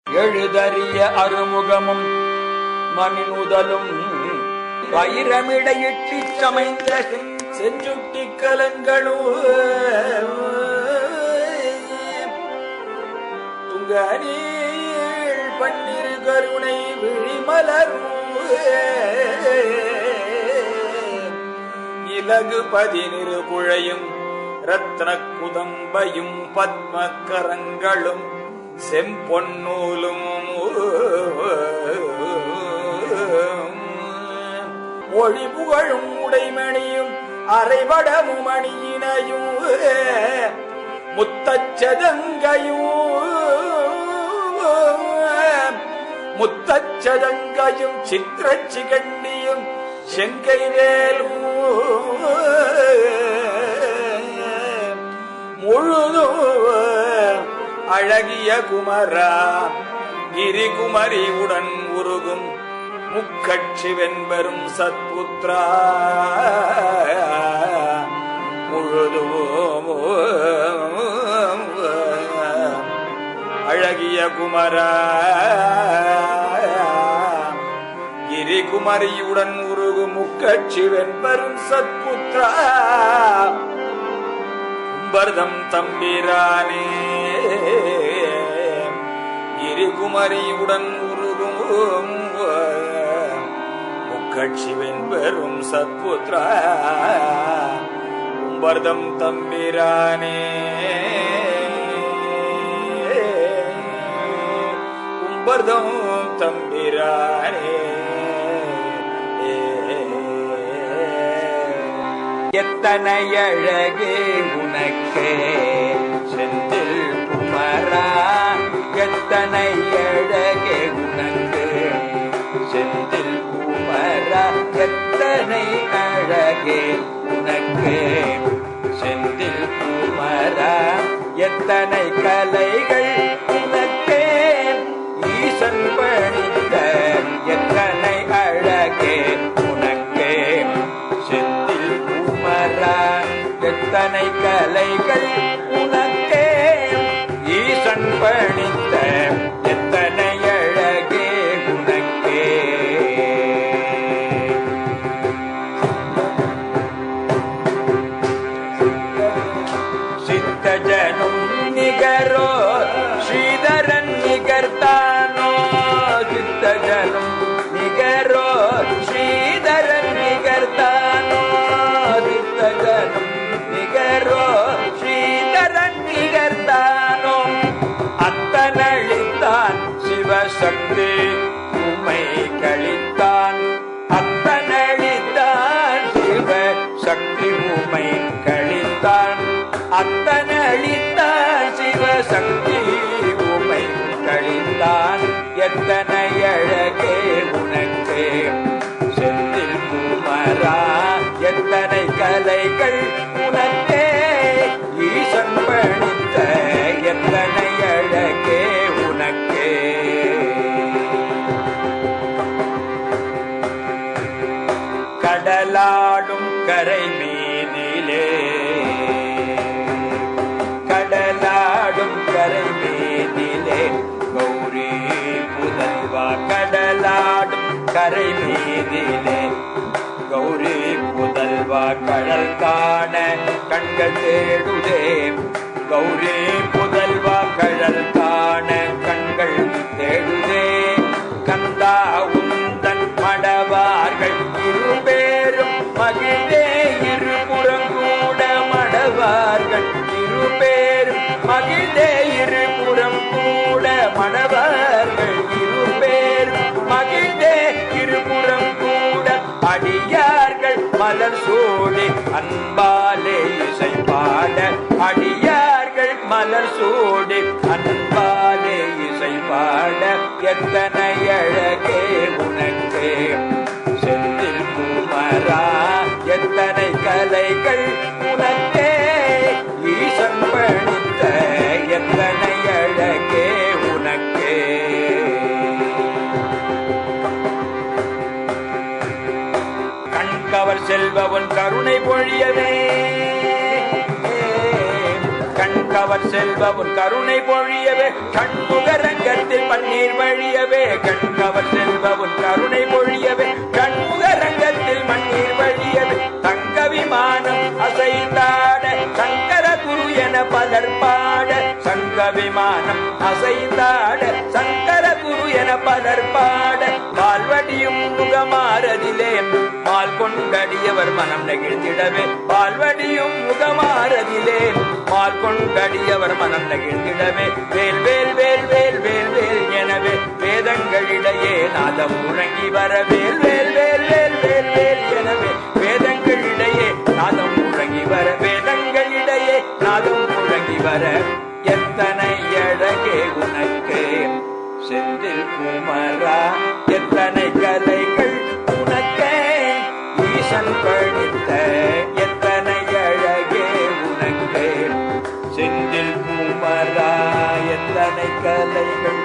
எழுதறிய அருமுகமும் மணிநுதலும் பயிரமிடையிட்டு சமைந்த செஞ்சுட்டி கலங்களும் துங்கநீள் பன்னிரு கருணை விழிமலரும் இலகு 11 குழையும் ரத்ன குதம்பையும் பத்மக்கரங்களும் செம்பொன்னூலும் மொழி புகழும் உடைமணியும் அரைவடமும் அணியினையும் முத்தச்சதங்கையும் சித்திரச்சிகண்டியும் செங்கைவேலும் முழுதும் அழகிய குமரா கிரிகுமரியுடன் உருகும் முக்கட்சி வெண்பெரும் சத்புத்ரா முழுதும் அழகிய குமரா கிரிகுமரியுடன் உருகும் முக்கட்சி வெண்பெரும் சத்புத்ரா கும்பர்தம் தம்பிரானே கிரிகுமரியுடன் உருகும் முக்கட்சி வெண்பெரும் சத்புத்ரா கும்பர்தம் தம்பிரானே கும்பர்தம் தம்பிரானே எத்தனை அழகே உனக்கே செந்தில் குமரா எத்தனை அழகே உனக்கு செந்தில் குமரா எத்தனை அழகே உனக்கு செந்தில் குமரா எத்தனை கலைகள் உனக்கே ஈசன் பணிந்த எத்தனை அழகே உனக்கே செந்தில் குமரா எத்தனை கலைகள் உனக்கே ஈசன் பணிந்த எத்தனை அழகே உனக்கே சித்தஜனும் நிகரோ ஸ்ரீதரன் நிகர்த்தானோ சித்தஜனும் நிகரோ ஸ்ரீதரன் நிகர்த்தானோ சித்தஜனும் நிகரோ ஸ்ரீதரன் நிகர்த்தானோ அத்தனளித்தான் சிவசக்தி உமை கழித்தான் அத்தனளித்தான் சிவசக்தி உமை கழித்தான் அத்தனளித்தான் சிவசக்தி உமை கழித்தான் எத்தனை அழகே உனக்கே செந்தில் குமரா எத்தனை கலைகள் உனக்கே ஈசன் பணித்த எத்தனை அழகே உனக்கே கடலாடும் கரை மீதிலே கடலாடும் கரை மீதிலே கௌரி புதல்வா கடலாடும் கரை மீதிலே கௌரி புதல்வா கடல் காண கண்கள் தேடுதே கௌரி புதல்வா கடல் காண கண்கள் தேடுதே கந்தா உந்தன் மடவார்கள் இருபேரும் மகிழ்ந்தே இருபுறம் கூட மடவார்கள் இருபேரும் மகிழ்ந்தே இருபுறம் கூட மடவார்கள் இருபேரும் மகிழ்ந்தே இருபுறம் கூட அடியார்கள் மலர் சூடி அன்பாலே இசை பாட அடியார்கள் மலர் சூடி அன்பாலே இசை பாட எத்தனை அழகே உனக்கே செந்தில் குமரா எத்தனை கலைகள் உனக்கே ஈசன் பணித்த கண்கவர் செல்வ உன் கருணை பொழியவே கண்முகரங்கத்தில் பன்னீர் வழியவே கண்கவர் செல்வ உன் கருணை பொழியவே கண்முகரங்கத்தில் மண்ணீர் வழியவே தங்க விமானம் அசைந்தாட சங்கர குரு என பலர் பாட சங்க விமானம் அசைந்தாட சங்கர குரு என பலர் பாட பால்வடியும் முகமாறதிலே மால் கொண்டடியவர் மனம் நெகிழ்ந்திடவே பால்வடியும் முகமாறதிலே மால் கொண்டடியவர் மனம் நெகிழ்ந்திடவே வேல் வேல் வேல் வேல் வேல் வேல் எனவே வேதங்களிடையே நாதம் முழங்கி வர வேல் வேல் வேல் வேல் வேல் வேல் எனவே வேதங்களிடையே நாதம் முழங்கி வர வேதங்களிடையே நாதம் முழங்கி வர எத்தனை அழகே உனக்கு செந்தில் குமரா எத்தனை கலைகள் உனக்கே ஈசன் படித்த எத்தனை அழகே உனக்கு செந்தில் குமரா எத்தனை கலைகள்